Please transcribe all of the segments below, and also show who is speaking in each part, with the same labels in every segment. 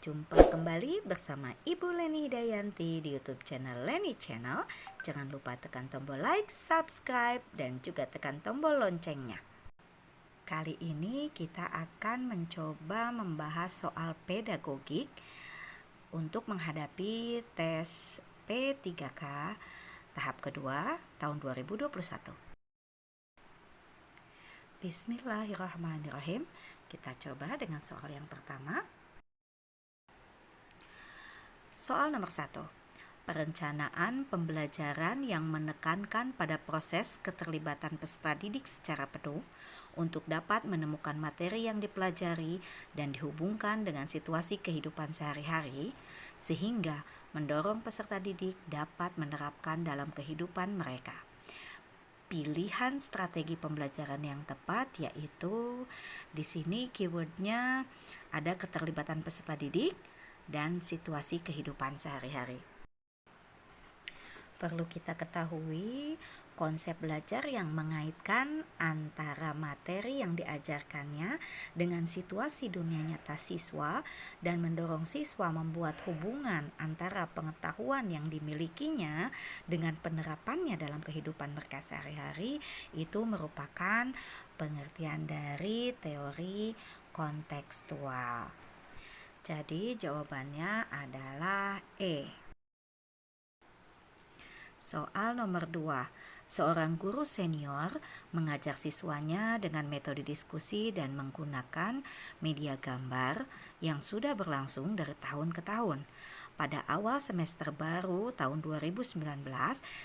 Speaker 1: Jumpa kembali bersama Ibu Leni Hidayanti di YouTube channel Leni Channel. Jangan lupa tekan tombol like, subscribe, dan juga tekan tombol loncengnya. Kali ini kita akan mencoba membahas soal pedagogik untuk menghadapi tes P3K tahap kedua tahun 2021. Bismillahirrahmanirrahim. Kita coba dengan soal yang pertama. Soal nomor 1. Perencanaan pembelajaran yang menekankan pada proses keterlibatan peserta didik secara penuh untuk dapat menemukan materi yang dipelajari dan dihubungkan dengan situasi kehidupan sehari-hari, sehingga mendorong peserta didik dapat menerapkan dalam kehidupan mereka. Pilihan strategi pembelajaran yang tepat yaitu di sini keywordnya ada keterlibatan peserta didik dan situasi kehidupan sehari-hari. Perlu kita ketahui konsep belajar yang mengaitkan antara materi yang diajarkannya dengan situasi dunia nyata siswa dan mendorong siswa membuat hubungan antara pengetahuan yang dimilikinya dengan penerapannya dalam kehidupan mereka sehari-hari itu merupakan pengertian dari teori kontekstual. Jadi jawabannya adalah E. Soal nomor 2. Seorang guru senior mengajar siswanya dengan metode diskusi dan menggunakan media gambar yang sudah berlangsung dari tahun ke tahun. Pada awal semester baru tahun 2019,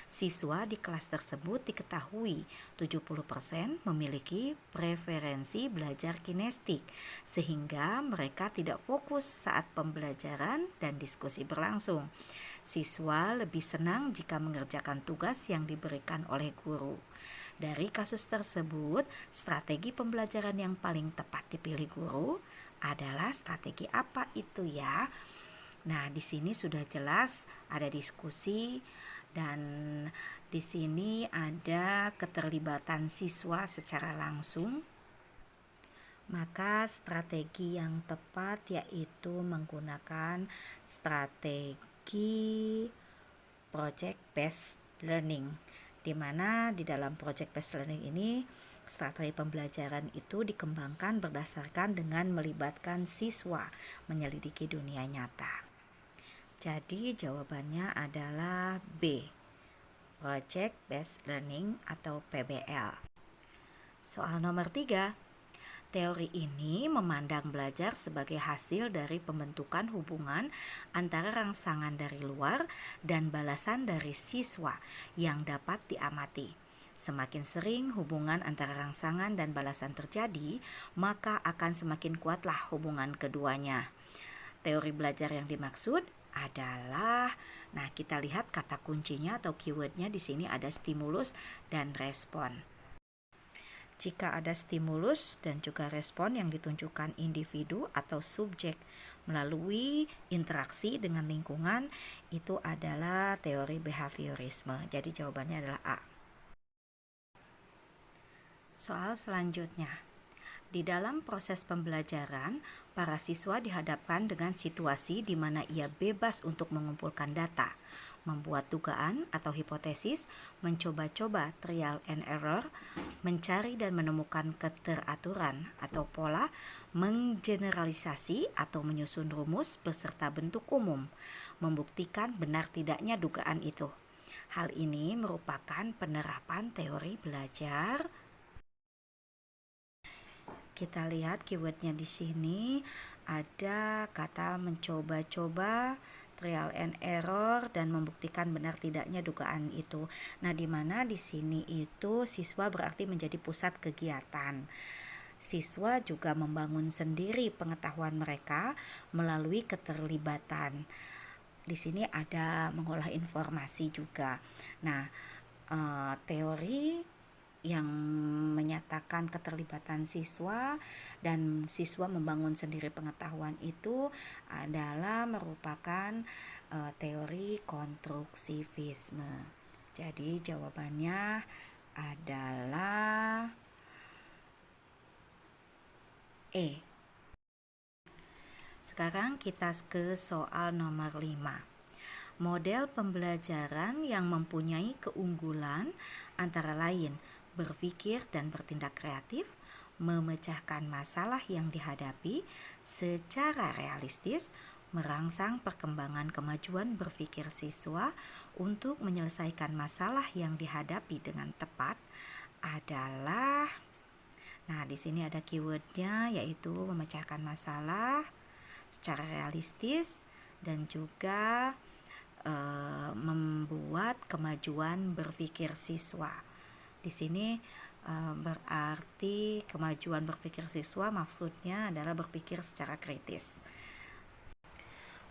Speaker 1: siswa di kelas tersebut diketahui 70% memiliki preferensi belajar kinestik, sehingga mereka tidak fokus saat pembelajaran dan diskusi berlangsung. Siswa lebih senang jika mengerjakan tugas yang diberikan oleh guru. Dari kasus tersebut, strategi pembelajaran yang paling tepat dipilih guru adalah strategi apa itu ya? Nah, di sini sudah jelas ada diskusi dan di sini ada keterlibatan siswa secara langsung. Maka strategi yang tepat yaitu menggunakan strategi project based learning, di mana di dalam project based learning ini strategi pembelajaran itu dikembangkan berdasarkan dengan melibatkan siswa menyelidiki dunia nyata. Jadi jawabannya adalah B, project based learning atau PBL. Soal nomor 3. Teori ini memandang belajar sebagai hasil dari pembentukan hubungan antara rangsangan dari luar dan balasan dari siswa yang dapat diamati. Semakin sering hubungan antara rangsangan dan balasan terjadi, maka akan semakin kuatlah hubungan keduanya. Teori belajar yang dimaksud adalah, nah kita lihat kata kuncinya atau keywordnya di sini ada stimulus dan respon. Jika ada stimulus dan juga respon yang ditunjukkan individu atau subjek melalui interaksi dengan lingkungan, itu adalah teori behaviorisme. Jadi jawabannya adalah A. Soal selanjutnya. Di dalam proses pembelajaran, para siswa dihadapkan dengan situasi di mana ia bebas untuk mengumpulkan data, membuat dugaan atau hipotesis, mencoba-coba trial and error, mencari dan menemukan keteraturan atau pola, menggeneralisasi atau menyusun rumus beserta bentuk umum, membuktikan benar tidaknya dugaan itu. Hal ini merupakan penerapan teori belajar. Kita lihat keywordnya di sini ada kata mencoba-coba, trial and error, dan membuktikan benar tidaknya dugaan itu. Nah, di mana di sini itu siswa berarti menjadi pusat kegiatan. Siswa juga membangun sendiri pengetahuan mereka melalui keterlibatan. Di sini ada mengolah informasi juga. Nah, teori yang menyatakan keterlibatan siswa dan siswa membangun sendiri pengetahuan itu adalah merupakan teori konstruksivisme. Jadi jawabannya adalah E. Sekarang kita ke soal nomor 5. Model pembelajaran yang mempunyai keunggulan antara lain berpikir dan bertindak kreatif, memecahkan masalah yang dihadapi secara realistis, merangsang perkembangan kemajuan berpikir siswa untuk menyelesaikan masalah yang dihadapi dengan tepat adalah, nah di sini ada keywordnya yaitu memecahkan masalah secara realistis dan juga membuat kemajuan berpikir siswa. Di sini berarti kemajuan berpikir siswa maksudnya adalah berpikir secara kritis.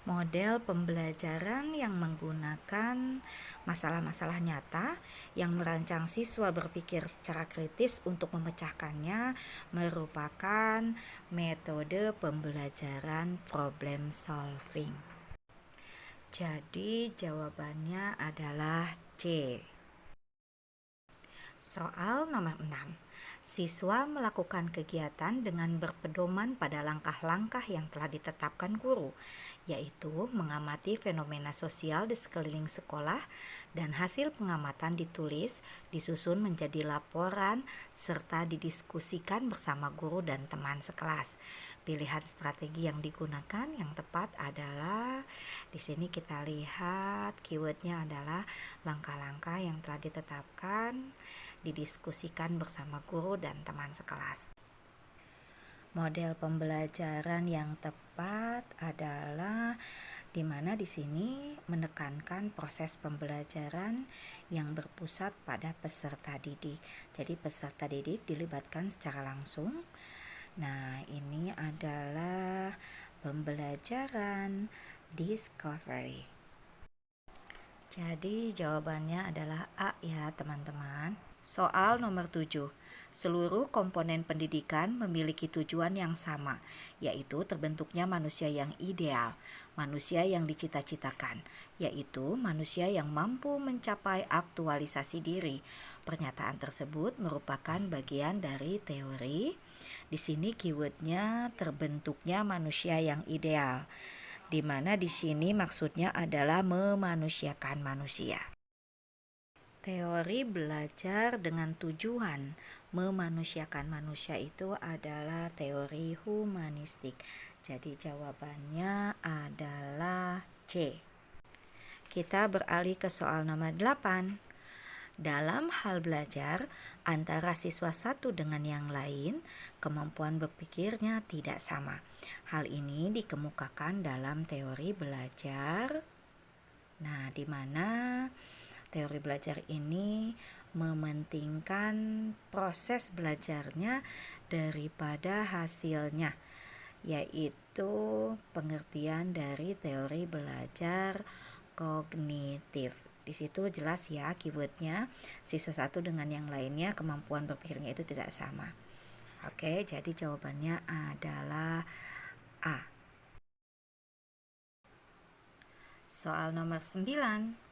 Speaker 1: Model pembelajaran yang menggunakan masalah-masalah nyata yang merancang siswa berpikir secara kritis untuk memecahkannya merupakan metode pembelajaran problem solving. Jadi jawabannya adalah C. Soal nomor 6. Siswa melakukan kegiatan dengan berpedoman pada langkah-langkah yang telah ditetapkan guru, yaitu mengamati fenomena sosial di sekeliling sekolah dan hasil pengamatan ditulis, disusun menjadi laporan, serta didiskusikan bersama guru dan teman sekelas. Pilihan strategi yang digunakan yang tepat adalah, di sini kita lihat keywordnya adalah langkah-langkah yang telah ditetapkan, didiskusikan bersama guru dan teman sekelas. Model pembelajaran yang tepat adalah di mana di sini menekankan proses pembelajaran yang berpusat pada peserta didik. Jadi peserta didik dilibatkan secara langsung. Nah, ini adalah pembelajaran discovery. Jadi jawabannya adalah A ya teman-teman. Soal nomor 7. Seluruh komponen pendidikan memiliki tujuan yang sama, yaitu terbentuknya manusia yang ideal, manusia yang dicita-citakan, yaitu manusia yang mampu mencapai aktualisasi diri. Pernyataan tersebut merupakan bagian dari teori. Di sini keywordnya terbentuknya manusia yang ideal, di mana di sini maksudnya adalah memanusiakan manusia. Teori belajar dengan tujuan memanusiakan manusia itu adalah teori humanistik. Jadi jawabannya adalah C. Kita beralih ke soal nomor 8. Dalam hal belajar, antara siswa satu dengan yang lain, kemampuan berpikirnya tidak sama. Hal ini dikemukakan dalam teori belajar. Nah, di mana teori belajar ini mementingkan proses belajarnya daripada hasilnya, yaitu pengertian dari teori belajar kognitif. Di situ jelas ya keywordnya, siswa satu dengan yang lainnya kemampuan berpikirnya itu tidak sama. Oke, jadi jawabannya adalah A. Soal nomor 9.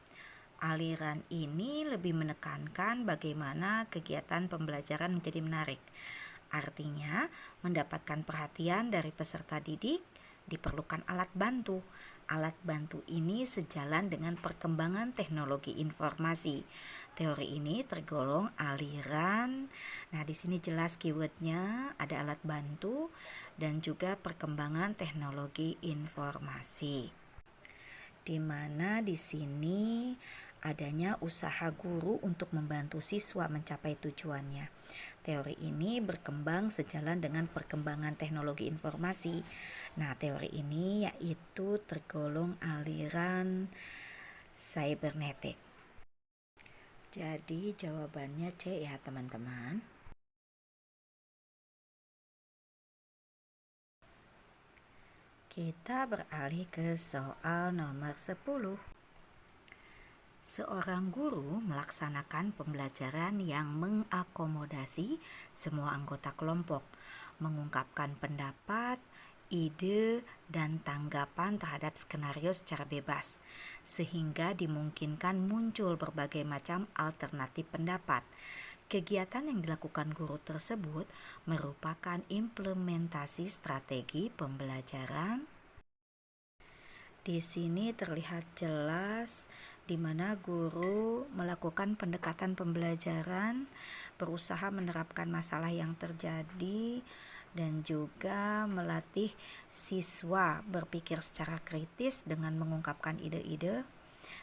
Speaker 1: Aliran ini lebih menekankan bagaimana kegiatan pembelajaran menjadi menarik. Artinya, mendapatkan perhatian dari peserta didik, diperlukan alat bantu. Alat bantu ini sejalan dengan perkembangan teknologi informasi. Teori ini tergolong aliran. Nah, di sini jelas keywordnya ada alat bantu dan juga perkembangan teknologi informasi. Di mana di sini adanya usaha guru untuk membantu siswa mencapai tujuannya. Teori ini berkembang sejalan dengan perkembangan teknologi informasi. Nah, teori ini yaitu tergolong aliran cybernetik. Jadi jawabannya C ya teman-teman. Kita beralih ke soal nomor 10. Seorang guru melaksanakan pembelajaran yang mengakomodasi semua anggota kelompok, mengungkapkan pendapat, ide, dan tanggapan terhadap skenario secara bebas, sehingga dimungkinkan muncul berbagai macam alternatif pendapat. Kegiatan yang dilakukan guru tersebut merupakan implementasi strategi pembelajaran. Di sini terlihat jelas di mana guru melakukan pendekatan pembelajaran, berusaha menerapkan masalah yang terjadi, dan juga melatih siswa berpikir secara kritis dengan mengungkapkan ide-ide.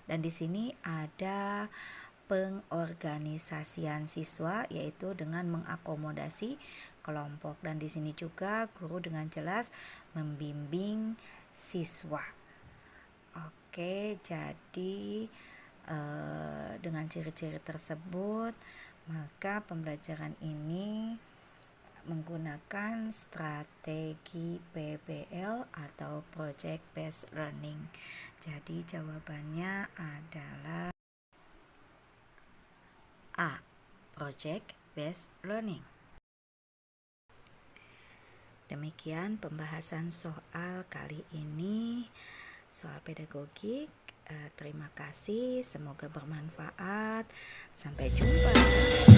Speaker 1: Dan di sini ada pengorganisasian siswa, yaitu dengan mengakomodasi kelompok. Dan di sini juga guru dengan jelas membimbing siswa. Oke, jadi dengan ciri-ciri tersebut, maka pembelajaran ini menggunakan strategi PBL atau Project Based Learning. Jadi jawabannya adalah A. Project Based Learning. Demikian pembahasan soal kali ini, soal pedagogik. Terima kasih, semoga bermanfaat. Sampai jumpa.